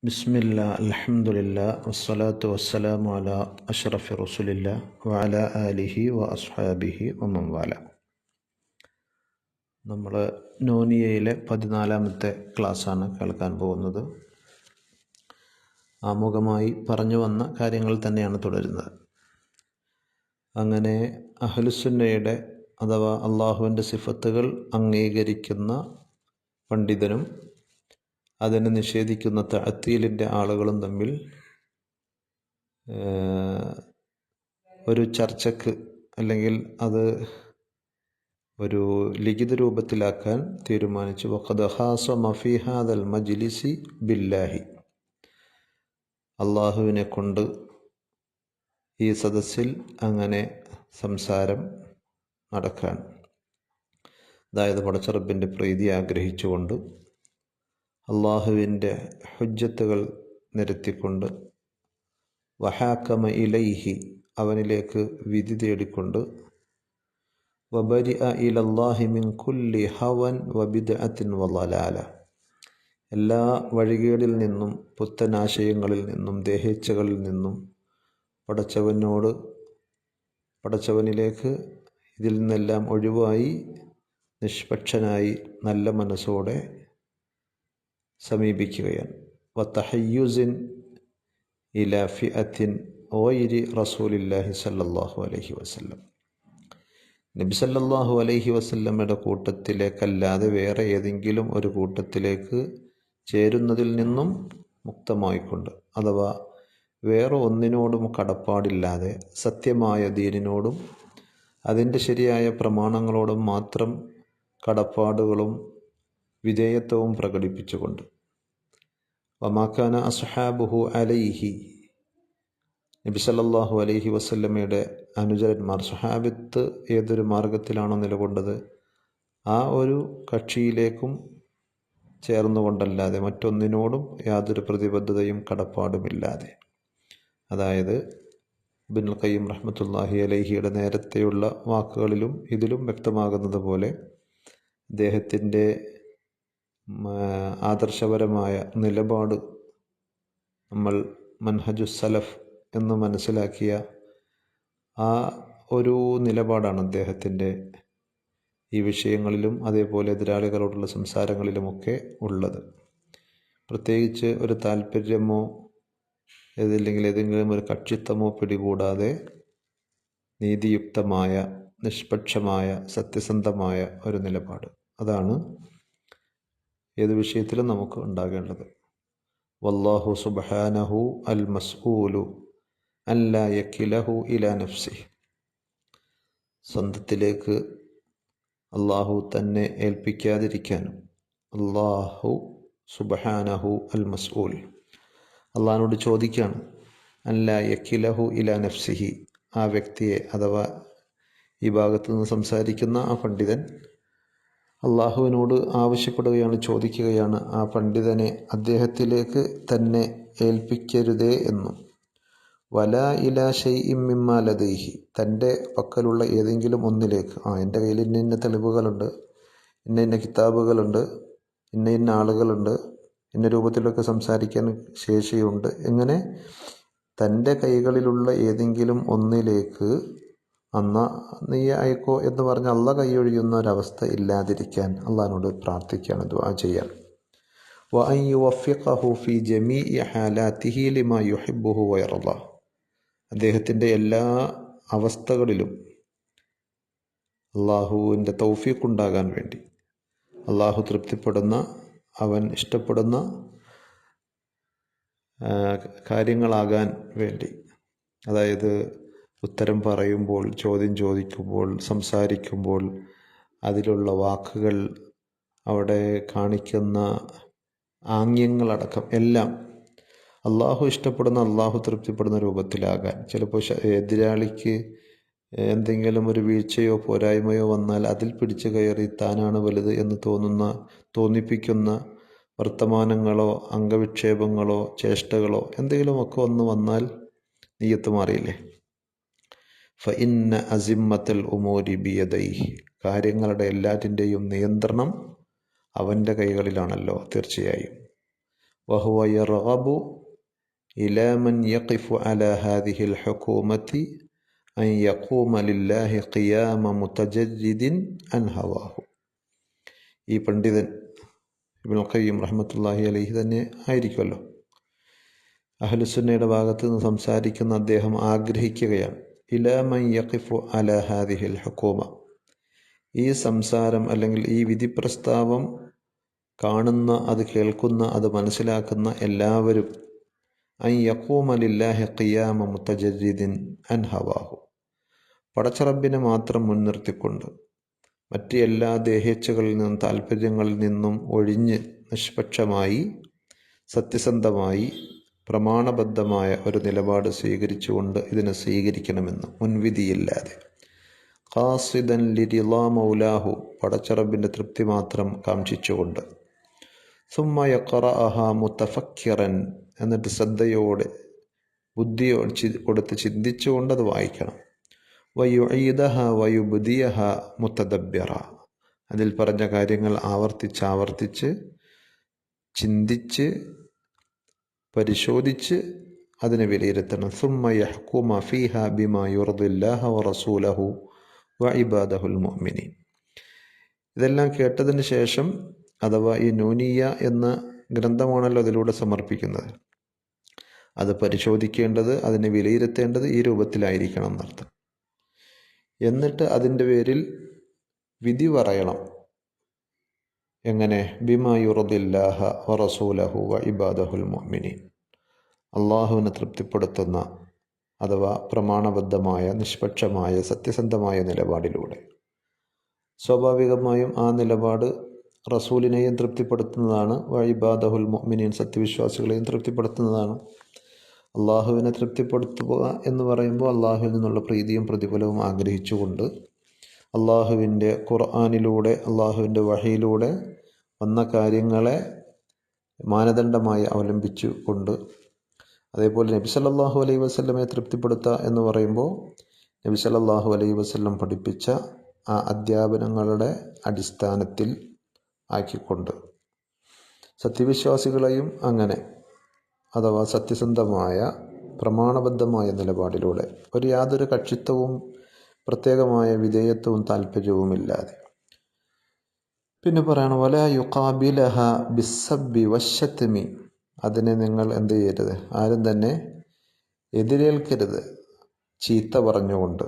ബിസ്മില്ലാ അൽഹംദുലില്ലാ വസ്സലാത്തു വസ്സലാമു അലാ അഷ്റഫി റസൂലില്ലാ വഅലാ ആലിഹി വ അസ്ഹാബിഹി വമൻ വാല. നമ്മൾ നോനിയയിലെ 14-ാമത്തെ ക്ലാസ്സാണ് കേൾക്കാൻ പോകുന്നത്. ആമുഖമായി പറഞ്ഞു വന്ന കാര്യങ്ങൾ തന്നെയാണ് തുടരുന്നത്. അങ്ങനെ അഹ്ലുസുന്നയുടെ അഥവാ അള്ളാഹുവിൻ്റെ സിഫത്തുകൾ അംഗീകരിക്കുന്ന പണ്ഡിതനും അതിനെ നിഷേധിക്കുന്ന തഅത്തീലിൻ്റെ ആളുകളും തമ്മിൽ ഒരു ചർച്ചക്ക് അല്ലെങ്കിൽ അത് ഒരു ലിഖിത രൂപത്തിലാക്കാൻ തീരുമാനിച്ചു. വഖദ് ഖാസമ ഫീ ഹാദൽ മജ്ലിസി ബില്ലാഹി, അള്ളാഹുവിനെ കൊണ്ട് ഈ സദസ്സിൽ അങ്ങനെ സംസാരം നടക്കാൻ, അതായത് പടച്ചറബിൻ്റെ പ്രീതി ആഗ്രഹിച്ചുകൊണ്ട് അള്ളാഹുവിൻ്റെ ഹുജ്ജത്തുകൾ നിരത്തിക്കൊണ്ട് വഹാക്കമ ഇലൈഹി, അവനിലേക്ക് വിധി തേടിക്കൊണ്ട് വബരിഅ ഇലല്ലാഹി മിൻ കുല്ലി ഹവൻ വബിദ്അത്തിൻ വളലാല, എല്ലാ വഴികേടിൽ നിന്നും പുത്തനാശയങ്ങളിൽ നിന്നും ദേഹേച്ഛകളിൽ നിന്നും പടച്ചവനിലേക്ക് ഇതിൽ നിന്നെല്ലാം ഒഴിവായി നിഷ്പക്ഷനായി നല്ല മനസ്സോടെ സമീപിക്കുകയാണ്. വതഹയ്യുസിൻ ഇലാ ഫിഅത്തിൻ ഗൈരി റസൂലില്ലാഹി സല്ലല്ലാഹു അലൈഹി വസല്ലം, നബി സല്ലല്ലാഹു അലൈഹി വസല്ലമയുടെ കൂട്ടത്തിലേക്കല്ലാതെ വേറെ ഏതെങ്കിലും ഒരു കൂട്ടത്തിലേക്ക് ചേരുന്നതിൽ നിന്നും മുക്തമായിക്കൊണ്ട്, അഥവാ വേറെ ഒന്നിനോടും കടപ്പാടില്ലാതെ സത്യമായ ദീനിനോടും അതിൻ്റെ ശരിയായ പ്രമാണങ്ങളോടും മാത്രം കടപ്പാടുകളും വിധേയത്വവും പ്രകടിപ്പിച്ചുകൊണ്ട് വമാക്കാന അസ്ഹാബുഹു അലൈഹി, നബി സല്ലല്ലാഹു അലൈഹി വസല്ലമയുടെ അനുചരന്മാർ സ്വഹാബത്ത് ഏതൊരു മാർഗത്തിലാണോ നിലകൊണ്ടത് ആ ഒരു കക്ഷിയിലേക്കും ചേർന്നുകൊണ്ടല്ലാതെ മറ്റൊന്നിനോടും യാതൊരു പ്രതിബദ്ധതയും കടപ്പാടുമില്ലാതെ, അതായത് ഇബ്നുൽ ഖയ്യിം റഹ്മത്തുള്ളാഹി അലൈഹിയുടെ നേരത്തെയുള്ള വാക്കുകളിലും ഇതിലും വ്യക്തമാകുന്നത് പോലെ അദ്ദേഹത്തിൻ്റെ ആദർശപരമായ നിലപാട് നമ്മൾ മൻഹജുസ് സലഫ് എന്ന് മനസ്സിലാക്കിയ ആ ഒരു നിലപാടാണ് അദ്ദേഹത്തിൻ്റെ ഈ വിഷയങ്ങളിലും അതേപോലെ എതിരാളികളോടുള്ള സംസാരങ്ങളിലുമൊക്കെ ഉള്ളത്. പ്രത്യേകിച്ച് ഒരു താല്പര്യമോ ഏതെങ്കിലും ഒരു കക്ഷിത്വമോ പിടികൂടാതെ നീതിയുക്തമായ നിഷ്പക്ഷമായ സത്യസന്ധമായ ഒരു നിലപാട്, അതാണ് ഏത് വിഷയത്തിലും നമുക്ക് ഉണ്ടാകേണ്ടത്. വല്ലാഹു സുബ്ഹാനഹു അൽ മസ്ഊലു അല്ലാ യക്കിലഹു ഇലാ നഫ്സിഹി, സ്വന്തത്തിലേക്ക് അള്ളാഹു തന്നെ ഏൽപ്പിക്കാതിരിക്കാനും, അള്ളാഹു സുബ്ഹാനഹു അൽ മസ്ഊൽ, അള്ളാഹിനോട് ചോദിക്കുകയാണ്, അല്ലാ യക്കിലഹു ഇലാ നഫ്സിഹി, ആ വ്യക്തിയെ അഥവാ ഈ ഭാഗത്തു നിന്ന് സംസാരിക്കുന്ന ആ പണ്ഡിതൻ അള്ളാഹുവിനോട് ആവശ്യപ്പെടുകയാണ്, ചോദിക്കുകയാണ്, ആ പണ്ഡിതനെ അദ്ദേഹത്തിലേക്ക് തന്നെ ഏൽപ്പിക്കരുതേ എന്നും, വലാ ഇലാ ശൈഇൻ മിമ്മാ ലദൈഹി, തൻ്റെ പക്കലുള്ള ഏതെങ്കിലും ഒന്നിലേക്ക്, എൻ്റെ കയ്യിൽ ഇന്ന തെളിവുകളുണ്ട്, ഇന്ന കിതാബുകളുണ്ട്, ഇന്ന ആളുകളുണ്ട്, ഇന്ന രൂപത്തിലൊക്കെ സംസാരിക്കാൻ ശേഷിയുണ്ട്, എങ്ങനെ തൻ്റെ കൈകളിലുള്ള ഏതെങ്കിലും ഒന്നിലേക്ക് നീ അയക്കോ എന്ന് പറഞ്ഞ് അള്ളാഹ് കൈയൊഴിയുന്ന ഒരവസ്ഥ ഇല്ലാതിരിക്കാൻ അള്ളാഹിനോട് പ്രാർത്ഥിക്കുകയാണ്, ദുആ ചെയ്യാൻ. വഅൻ യുവഫിഖഹു ഫീ ജമീഇ ഹാലാതിഹി ലിമാ യുഹിബ്ബുഹു വയർളാ, അദ്ദേഹത്തിൻ്റെ എല്ലാ അവസ്ഥകളിലും അള്ളാഹുവിൻ്റെ തൗഫീഖ് ഉണ്ടാകാൻ വേണ്ടി, അള്ളാഹു തൃപ്തിപ്പെടുന്ന അവൻ ഇഷ്ടപ്പെടുന്ന കാര്യങ്ങളാകാൻ വേണ്ടി, അതായത് ഉത്തരം പറയുമ്പോൾ, ചോദ്യം ചോദിക്കുമ്പോൾ, സംസാരിക്കുമ്പോൾ അതിലുള്ള വാക്കുകൾ, അവിടെ കാണിക്കുന്ന ആംഗ്യങ്ങളടക്കം എല്ലാം അള്ളാഹു ഇഷ്ടപ്പെടുന്ന അള്ളാഹു തൃപ്തിപ്പെടുന്ന രൂപത്തിലാകാൻ. ചിലപ്പോൾ എതിരാളിക്ക് എന്തെങ്കിലും ഒരു വീഴ്ചയോ പോരായ്മയോ വന്നാൽ അതിൽ പിടിച്ചു കയറി താനാണ് വലുത് എന്ന് തോന്നിപ്പിക്കുന്ന വർത്തമാനങ്ങളോ അംഗവിക്ഷേപങ്ങളോ ചേഷ്ടകളോ എന്തെങ്കിലുമൊക്കെ ഒന്ന് വന്നാൽ നിയ്യത്ത് മാറിയില്ലേ. ഫഇന്ന അസിമ്മത്തൽ ഉമൂരി ബിയദൈഹി, കാര്യങ്ങളുടെ എല്ലാറ്റിൻ്റെയും നിയന്ത്രണം അവൻ്റെ കൈകളിലാണല്ലോ തീർച്ചയായും. വഹുവ യർഗബു ഇലാ മൻ യഖിഫു അലാ ഹാദിഹിൽ ഹുകൂമത്തി അൻ യഖൂമ ലില്ലാഹി ഖിയാമ മുതജദ്ദിദിൻ അൻ ഹവാഹു. ഈ പണ്ഡിതൻ ഇബ്നുൽ ഖയ്യിം റഹ്മത്തുള്ളാഹി അലൈഹി തന്നെ ആയിരിക്കുമല്ലോ. അഹ്ലുസുന്നയുടെ ഭാഗത്ത് നിന്ന് സംസാരിക്കുന്ന അദ്ദേഹം ആഗ്രഹിക്കുകയാണ്, ഇലാ മൻ യഖിഫു അലാ ഹാദിഹിൽ ഹുകൂമ, ഈ സംസാരം അല്ലെങ്കിൽ ഈ വിധി പ്രസ്താവം കാണുന്ന, അത് കേൾക്കുന്ന, അത് മനസ്സിലാക്കുന്ന എല്ലാവരും അൻ യഖൂമ ലില്ലാഹി ഖിയാമ മുതജദ്ദിദിൻ അൻ ഹവാഹു, പടച്ചറബിനെ മാത്രം മുൻനിർത്തിക്കൊണ്ട് മറ്റ് എല്ലാ ദേഹേച്ഛകളിൽ നിന്നും താല്പര്യങ്ങളിൽ നിന്നും ഒഴിഞ്ഞ് നിഷ്പക്ഷമായി സത്യസന്ധമായി പ്രമാണബദ്ധമായ ഒരു നിലപാട് സ്വീകരിച്ചുകൊണ്ട് ഇതിനെ സ്വീകരിക്കണമെന്ന്, മുൻവിധിയില്ലാതെ. ഖാസിദൻ ലിറിളാ മൗലാഹു, പടച്ചറബിൻ്റെ തൃപ്തി മാത്രം കാംക്ഷിച്ചുകൊണ്ട്. സുമ്മ യഖറഅഹ മുതഫക്കിറൻ, എന്നിട്ട് ശ്രദ്ധയോടെ ബുദ്ധി കൊടുത്ത് ചിന്തിച്ചുകൊണ്ട് അത് വായിക്കണം. വയുഈദഹ വയുബ്ദിയഹ മുതദബ്ബിറ, അതിൽ പറഞ്ഞ കാര്യങ്ങൾ ആവർത്തിച്ച് ചിന്തിച്ച് പരിശോധിച്ച് അതിനെ വിലയിരുത്തണം. സുമ്മ യഹ്കുമ ഫീഹ ബിമാ യുർദില്ലാഹ വറസൂലഹു വഇബാദഹുൽ മുഅ്മിനീൻ. ഇതെല്ലാം കേട്ടതിന് ശേഷം, അഥവാ ഈ നൂനിയ എന്ന ഗ്രന്ഥമാണല്ലോ അതിലൂടെ സമർപ്പിക്കുന്നത്, അത് പരിശോധിക്കേണ്ടത്, അതിനെ വിലയിരുത്തേണ്ടത് ഈ രൂപത്തിലായിരിക്കണം എന്നർത്ഥം. എന്നിട്ട് അതിൻ്റെ പേരിൽ വിധി പറയണം. എങ്ങനെ? ബിമാ യുർദില്ലാഹ വറസൂലഹു വഇബാദഹുൽ മുഅ്മിനീൻ, അള്ളാഹുവിനെ തൃപ്തിപ്പെടുത്തുന്ന അഥവാ പ്രമാണബദ്ധമായ നിഷ്പക്ഷമായ സത്യസന്ധമായ നിലപാടിലൂടെ. സ്വാഭാവികമായും ആ നിലപാട് റസൂലിനെയും തൃപ്തിപ്പെടുത്തുന്നതാണ്, വഇബാദഹുൽ മുഅ്മിനീൻ സത്യവിശ്വാസികളെയും തൃപ്തിപ്പെടുത്തുന്നതാണ്. അള്ളാഹുവിനെ തൃപ്തിപ്പെടുത്തുക എന്ന് പറയുമ്പോൾ അള്ളാഹുവിൽ നിന്നുള്ള പ്രീതിയും പ്രതിഫലവും ആഗ്രഹിച്ചുകൊണ്ട് അള്ളാഹുവിൻ്റെ ഖുർആനിലൂടെ, അള്ളാഹുവിൻ്റെ വഹയിലൂടെ വന്ന കാര്യങ്ങളെ മാനദണ്ഡമായി അവലംബിച്ചു കൊണ്ട്, അതേപോലെ നബി സല്ലല്ലാഹു അലൈഹി വസല്ലമയെ തൃപ്തിപ്പെടുത്തുക എന്ന് പറയുമ്പോൾ നബി സല്ലല്ലാഹു അലൈഹി വസല്ലം പഠിപ്പിച്ച ആ അധ്യാപനങ്ങളുടെ അടിസ്ഥാനത്തിൽ ആക്കിക്കൊണ്ട് സത്യവിശ്വാസികളെയും അങ്ങനെ, അഥവാ സത്യസന്ധമായ പ്രമാണബദ്ധമായ നിലപാടിലൂടെ യാതൊരു കക്ഷിത്വവും പ്രത്യേകമായ വിധേയത്വവും താല്പര്യവുമില്ലാതെ. പിന്നെ പറയണം, വലാ യുഖാബിലഹ ബിസ്സബ്ബി വശത്മി, അതിനെ നിങ്ങൾ എന്ത് ചെയ്യരുത്, ആരും തന്നെ എതിരേൽക്കരുത് ചീത്ത പറഞ്ഞുകൊണ്ട്,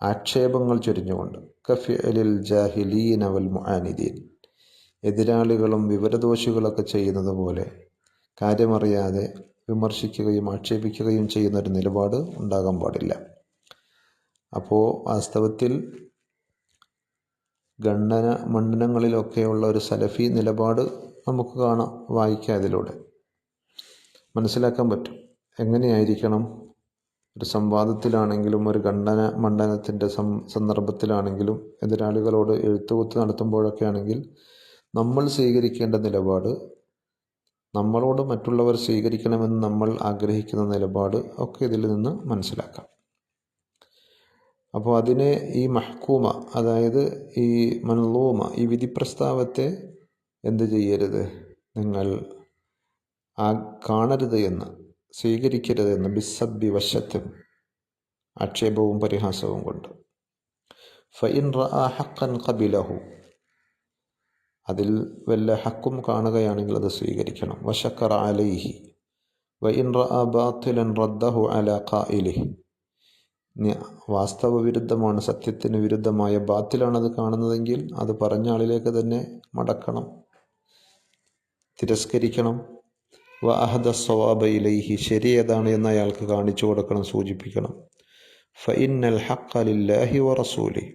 ആക്ഷേപങ്ങൾ ചൊരിഞ്ഞുകൊണ്ട്. കഫിഅലിൽ ജാഹിലീന വൽ മുആനിദീൻ, എതിരാളികളും വിവരദോഷികളൊക്കെ ചെയ്യുന്നത് പോലെ കാര്യമറിയാതെ വിമർശിക്കുകയും ആക്ഷേപിക്കുകയും ചെയ്യുന്നൊരു നിലപാട് ഉണ്ടാകാൻ പാടില്ല. അപ്പോൾ വാസ്തവത്തിൽ മണ്ഡലങ്ങളിലൊക്കെയുള്ള ഒരു സലഫി നിലപാട് നമുക്ക് കാണാം, വായിക്കാം, ഇതിലൂടെ മനസ്സിലാക്കാൻ പറ്റും. എങ്ങനെയായിരിക്കണം ഒരു സംവാദത്തിലാണെങ്കിലും ഒരു മണ്ഡലത്തിൻ്റെ സന്ദർഭത്തിലാണെങ്കിലും എതിരാളികളോട് എഴുത്തുകുത്ത് നടത്തുമ്പോഴൊക്കെ ആണെങ്കിൽ നമ്മൾ സ്വീകരിക്കേണ്ട നിലപാട്, നമ്മളോട് മറ്റുള്ളവർ സ്വീകരിക്കണമെന്ന് നമ്മൾ ആഗ്രഹിക്കുന്ന നിലപാട് ഒക്കെ ഇതിൽ നിന്ന് മനസ്സിലാക്കാം. അപ്പോൾ അതിനെ ഈ മഹ്കൂമ, അതായത് ഈ മൻളൂമ, ഈ വിധി പ്രസ്താവത്തെ എന്ത് ചെയ്യരുത്, നിങ്ങൾ കാണരുത് എന്ന്, സ്വീകരിക്കരുത് എന്ന്, ബിസ്സബ്ബി വശത്തും, ആക്ഷേപവും പരിഹാസവും കൊണ്ട്. ഫഇൻ റഅ ഹഖൻ ഖബിലഹു, അതിൽ വല്ല ഹക്കും കാണുകയാണെങ്കിൽ അത് സ്വീകരിക്കണം. വശക്കറ അലൈഹി വഇൻ റഅ ബാത്തിലൻ റദ്ദഹു അലാ ഖായിലിഹി, വാസ്തവ വിരുദ്ധമാണ്, സത്യത്തിന് വിരുദ്ധമായ ബാത്തിലാണത് കാണുന്നതെങ്കിൽ അത് പറഞ്ഞ ആളിലേക്ക് തന്നെ മടക്കണം, തിരസ്കരിക്കണം. വ അഹദ സ്വവാബ ഇലൈഹി, ശരി ഏതാണ് എന്ന് അയാൾക്ക് കാണിച്ചു കൊടുക്കണം, സൂചിപ്പിക്കണം. ഫഇന്നൽ ഹഖ്ഖ ലില്ലാഹി വ റസൂലി,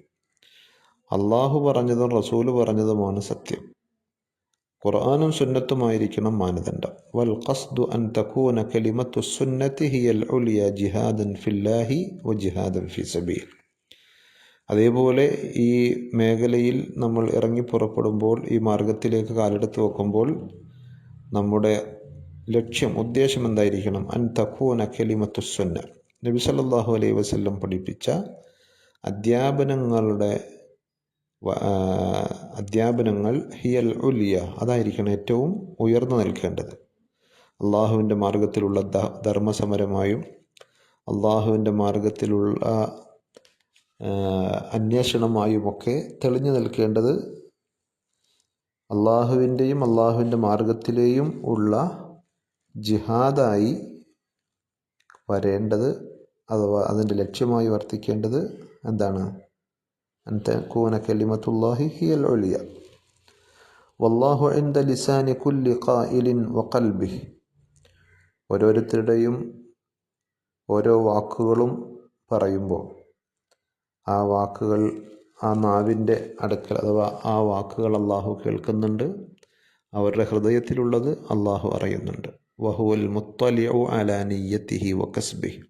അള്ളാഹു പറഞ്ഞതും റസൂല് പറഞ്ഞതുമാണ് സത്യം, ഖുർആനും സുന്നത്തുമായിരിക്കണം മാനദണ്ഡം. വൽ ഖസ്ദു അൻ തകൂന കലിമത്തു സുന്നത്തി ഹിയൽ ഉലിയ ജിഹാദൻ ഫില്ലാഹി വ ജിഹാദൻ ഫി സബീൽ. അതേപോലെ ഈ മേഖലയിൽ നമ്മൾ ഇറങ്ങി പുറപ്പെടുമ്പോൾ, ഈ മാർഗത്തിലേക്ക് കാലെടുത്ത് വെക്കുമ്പോൾ നമ്മുടെ ലക്ഷ്യം, ഉദ്ദേശം എന്തായിരിക്കണം? അൻ തകൂന കലിമത്തു സുന്ന, നബി സല്ലല്ലാഹു അലൈഹി വസല്ലം പഠിപ്പിച്ച അധ്യാപനങ്ങൾ ഹിയൽ ഉലിയ, അതായിരിക്കണം ഏറ്റവും ഉയർന്നു നിൽക്കേണ്ടത്. അള്ളാഹുവിൻ്റെ മാർഗത്തിലുള്ള ധർമ്മസമരമായും അള്ളാഹുവിൻ്റെ മാർഗത്തിലുള്ള അന്വേഷണമായുമൊക്കെ തെളിഞ്ഞു നിൽക്കേണ്ടത് അള്ളാഹുവിൻ്റെയും അള്ളാഹുവിൻ്റെ മാർഗത്തിലെയും ഉള്ള ജിഹാദായി വരേണ്ടത്, അഥവാ അതിൻ്റെ ലക്ഷ്യമായി വർത്തിക്കേണ്ടത് എന്താണ്? അൻ തകൂന കലിമത്തുല്ലാഹി ഹിയൽ ഉലിയ വല്ലാഹു ഇൻദ ലിസാനി കുല്ലി ഖായിലിൻ വഖൽബിഹി. ഓരോരുത്തരുടെയും ഓരോ വാക്കുകളും പറയുമ്പോൾ ആ വാക്കുകൾ ആ നാവിൻ്റെ അടുക്കൽ, അഥവാ ആ വാക്കുകൾ അള്ളാഹു കേൾക്കുന്നുണ്ട്, അവരുടെ ഹൃദയത്തിലുള്ളത് അള്ളാഹു അറിയുന്നുണ്ട്. വഹുവൽ മുത്തലിഉ അലാ നിയ്യത്തിഹി വകസ്ബിഹി.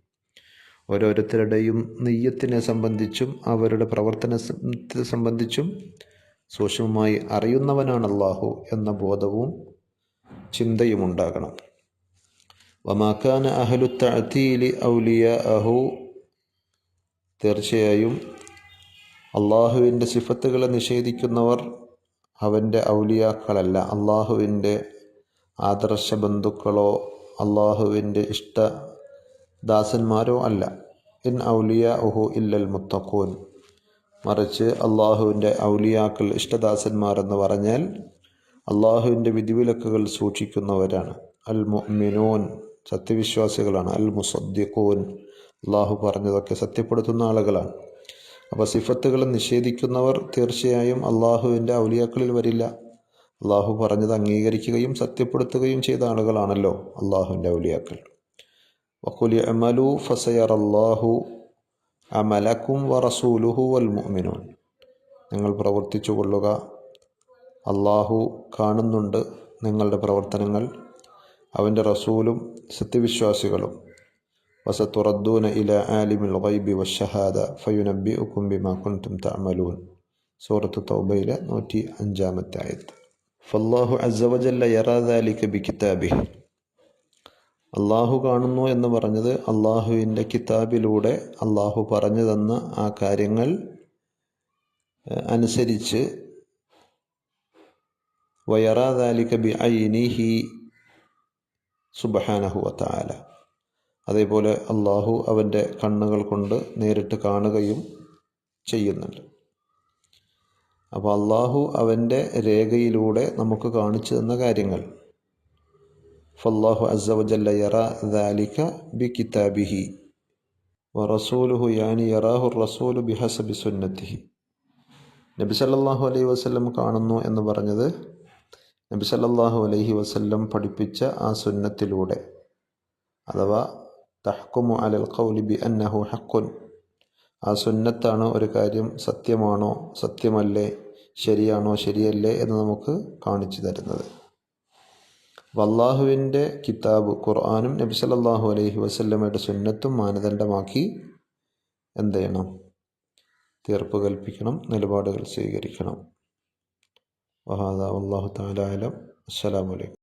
ഓരോരുത്തരുടെയും നിയ്യത്തിനെ സംബന്ധിച്ചും അവരുടെ പ്രവർത്തനത്തെ സംബന്ധിച്ചും സൂക്ഷ്മമായി അറിയുന്നവനാണ് അള്ളാഹു എന്ന ബോധവും ചിന്തയും ഉണ്ടാകണം. വമാ കാന അഹ്ലു തഅ്തീലി ഔലിയാഅഹു. തീർച്ചയായും അള്ളാഹുവിൻ്റെ സിഫത്തുകളെ നിഷേധിക്കുന്നവർ അവൻ്റെ ഔലിയാക്കളല്ല, അള്ളാഹുവിൻ്റെ ആദർശ ബന്ധുക്കളോ അള്ളാഹുവിൻ്റെ ഇഷ്ടദാസന്മാരോ അല്ല. ഇൻ ഔലിയാഉഹു ഇല്ലൽ മുത്തഖൂൻ. മറിച്ച് അള്ളാഹുവിൻ്റെ ഔലിയാക്കൾ, ഇഷ്ടദാസന്മാർ എന്ന് പറഞ്ഞാൽ അള്ളാഹുവിൻ്റെ വിധിവിലക്കുകൾ സൂക്ഷിക്കുന്നവരാണ്. അൽ മുഅ്മിനൂൻ, സത്യവിശ്വാസികളാണ്. അൽ മുസദ്ദിഖൂൻ, അള്ളാഹു പറഞ്ഞതൊക്കെ സത്യപ്പെടുത്തുന്ന ആളുകളാണ്. അപ്പോൾ സിഫത്തുകളെ നിഷേധിക്കുന്നവർ തീർച്ചയായും അള്ളാഹുവിൻ്റെ ഔലിയാക്കളിൽ വരില്ല. അള്ളാഹു പറഞ്ഞത് അംഗീകരിക്കുകയും സത്യപ്പെടുത്തുകയും ചെയ്ത ആളുകളാണല്ലോ അള്ളാഹുവിൻ്റെ ഔലിയാക്കൾ. വഖുൽ ഇഅ്മലൂ ഫസയറല്ലാഹു അമലക്കും വറസൂലുഹു വൽ മുഅ്മിനൂൻ. നിങ്ങൾ പ്രവർത്തിച്ചു കൊള്ളുക, അള്ളാഹു കാണുന്നുണ്ട് നിങ്ങളുടെ പ്രവർത്തനങ്ങൾ, അവൻ്റെ റസൂലും സത്യവിശ്വാസികളും. വസതുറദ്ദൂന ഇലാ ആലിമിൽ ഗൈബി വശഹാദ ഫയുനബ്ബിഉകും ബിമാ കുൻതും തഅമലൂൻ. സൂറത്ത് തൗബയിലെ 105-ാമത്തെ ആയത്ത്. ഫല്ലാഹു അസ്സ വജല്ല യറാ ദാലിക ബികിതാബിഹി. അള്ളാഹു കാണുന്നു എന്ന് പറഞ്ഞത് അള്ളാഹുവിൻ്റെ കിതാബിലൂടെ അള്ളാഹു പറഞ്ഞു തന്ന ആ കാര്യങ്ങൾ അനുസരിച്ച്, വയറാ ദാലിക ബിഐനിഹി സുബ്ഹാനഹു വതആല. അതേപോലെ അള്ളാഹു അവൻ്റെ കണ്ണുകൾ കൊണ്ട് നേരിട്ട് കാണുകയും ചെയ്യുന്നുണ്ട്. അപ്പോൾ അള്ളാഹു അവൻ്റെ രേഖയിലൂടെ നമുക്ക് കാണിച്ചു തന്ന കാര്യങ്ങൾ, ഫല്ലാഹു അസ്സ വജല്ല യറാ ദാലിക ബികിതാബിഹി വറസൂലുഹു യാനി യറാഹു റസൂലു ബിഹസബി സുന്നത്തിഹി. നബി സല്ലല്ലാഹു അലൈഹി വസല്ലം കാണുന്നു എന്ന് പറഞ്ഞത് നബി സല്ലല്ലാഹു അലൈഹി വസല്ലം പഠിപ്പിച്ച ആ സുന്നത്തിലൂടെ, അഥവാ തഹ്കുമു അലൽ ഖൗലി ബി അന്നഹു ഹഖ്ഖുൻ. ആ സുന്നത്താണ് ഒരു കാര്യം സത്യമാണോ സത്യമല്ലേ, ശരിയാണോ ശരിയല്ലേ എന്ന് നമുക്ക് കാണിച്ചു തരുന്നത്. അല്ലാഹുവിൻ്റെ കിതാബ് ഖുർആനും നബി സല്ലല്ലാഹു അലൈഹി വസല്ലമയുടെ സുന്നത്തും മാനദണ്ഡമാക്കി എന്ത് ചെയ്യണം? തീർപ്പ് കൽപ്പിക്കണം, നിലപാടുകൾ സ്വീകരിക്കണം. വഹാദാ വല്ലാഹു തആല അലം. അസ്സലാമു അലൈക്കും.